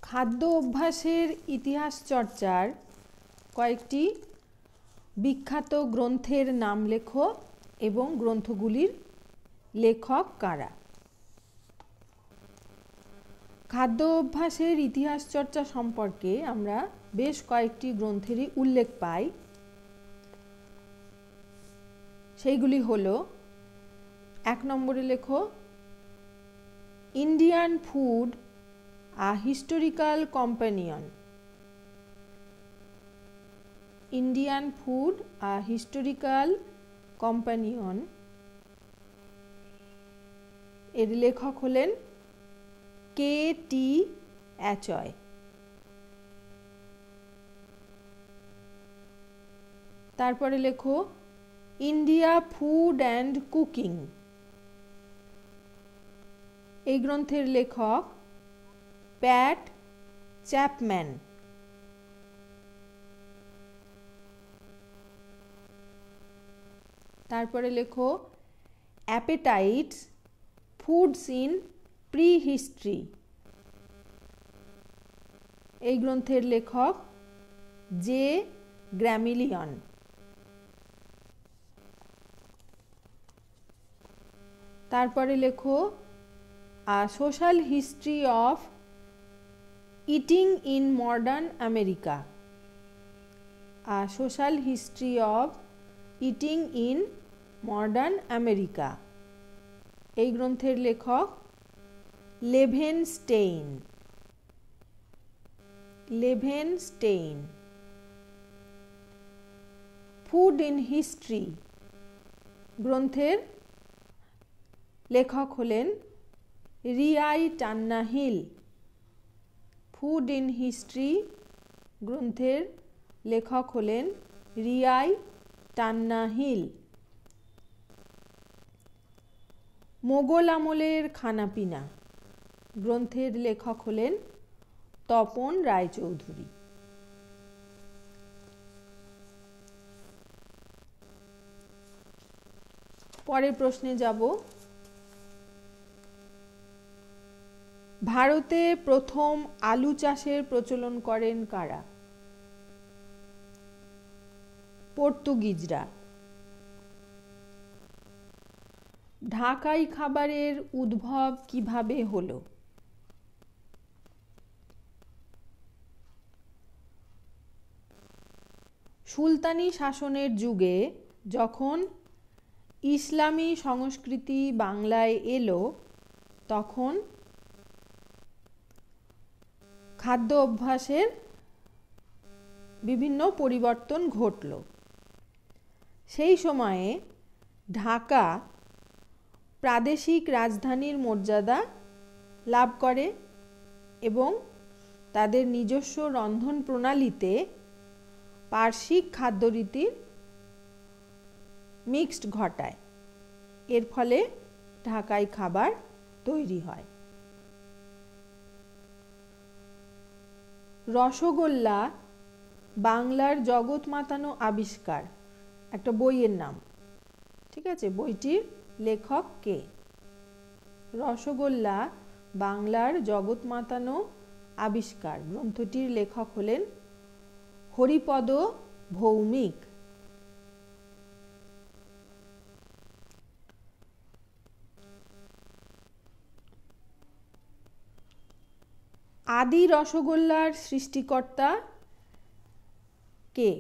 খাদ্য অভ্যাসের ইতিহাস চর্চার কয়েকটি বিখ্যাত গ্রন্থের নাম লেখো এবং গ্রন্থগুলির লেখক কারা। খাদ্য অভ্যাসের ইতিহাস চর্চা সম্পর্কে আমরা বেশ কয়েকটি গ্রন্থেরই উল্লেখ পাই। সেইগুলি হলো, 1 নম্বরে লেখো Indian food a historical companion. Indian food a historical companion এর লেখক হলেন K.T. অ্যাচয়। তারপরে লেখো ইন্ডিয়া ফুড অ্যান্ড কুকিং। এই গ্রন্থের লেখক প্যাট চ্যাপম্যান। তারপরে লেখো appetites foods in prehistory. এই গ্রন্থের লেখক জে গ্র্যামিলিয়ন। তারপরে লেখো a social history of eating in modern America. A social history of eating in modern America. এই গ্রন্থের লেখক Levenstein. Levenstein. Food in history গ্রন্থের লেখক হলেন Reay Tannahill. Food in history গ্রন্থের লেখক হলেন রিয়াই টান্নাহিল। মোগল আমলের খানাপিনা গ্রন্থের লেখক হলেন তপন রায়চৌধুরী। পরের প্রশ্নে যাব। ভারতে প্রথম আলু চাষের প্রচলন করেন কারা? পর্তুগিজরা। ঢাকাই খাবারের উদ্ভব কিভাবে হলো? সুলতানি শাসনের যুগে যখন ইসলামী সংস্কৃতি বাংলায় এলো তখন খাদ্য অভ্যাসের বিভিন্ন পরিবর্তন ঘটল। সেই সময়ে ঢাকা প্রাদেশিক রাজধানীর মর্যাদা লাভ করে এবং তাদের নিজস্ব রন্ধন প্রণালীতে পার্শ্বিক খাদ্যরীতির মিক্সড ঘটায়। এর ফলে ঢাকাই খাবার তৈরি হয়। রসগোল্লা বাংলার জগৎ মাতানো আবিষ্কার একটা বইয়ের নাম, ঠিক আছে? বইটির লেখক কে? রসগোল্লা বাংলার জগৎ মাতানো আবিষ্কার গ্রন্থটির লেখক হলেন হরিপদ ভৌমিক। আদি রসগোল্লার সৃষ্টিকর্তা কে?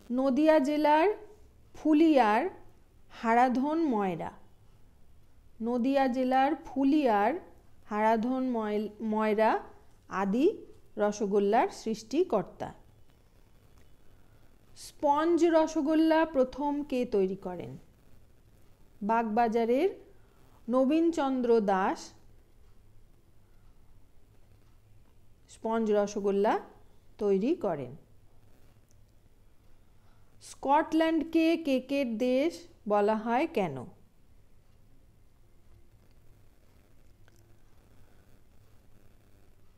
নদিয়া জেলার ফুলিয়ার হারাধন ময়রা। নদিয়া জেলার ফুলিয়ার হারাধন ময়রা আদি রসগোল্লার সৃষ্টিকর্তা। স্পঞ্জ রসগোল্লা প্রথম কে তৈরি করেন? বাগবাজারের নবীনচন্দ্র দাস স্পঞ্জ রসগোল্লা তৈরি করেন। স্কটল্যান্ডকে কেকের দেশ বলা হয় কেন?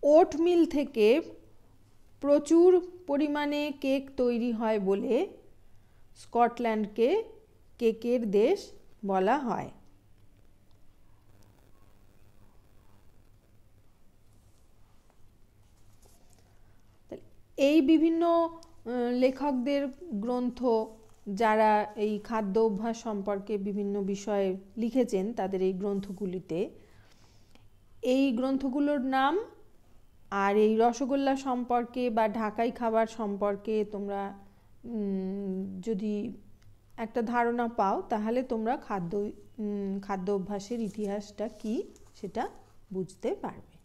ওট মিল থেকে প্রচুর পরিমাণে কেক তৈরি হয় বলে স্কটল্যান্ডকে কেকের দেশ বলা হয়। এই বিভিন্ন লেখকদের গ্রন্থ, যারা এই খাদ্য অভ্যাস সম্পর্কে বিভিন্ন বিষয়ে লিখেছেন তাদের এই গ্রন্থগুলিতে, এই গ্রন্থগুলোর নাম আর এই রসগোল্লা সম্পর্কে বা ঢাকাই খাবার সম্পর্কে তোমরা যদি একটা ধারণা পাও, তাহলে তোমরা খাদ্য অভ্যাসের ইতিহাসটা কি সেটা বুঝতে পারবে।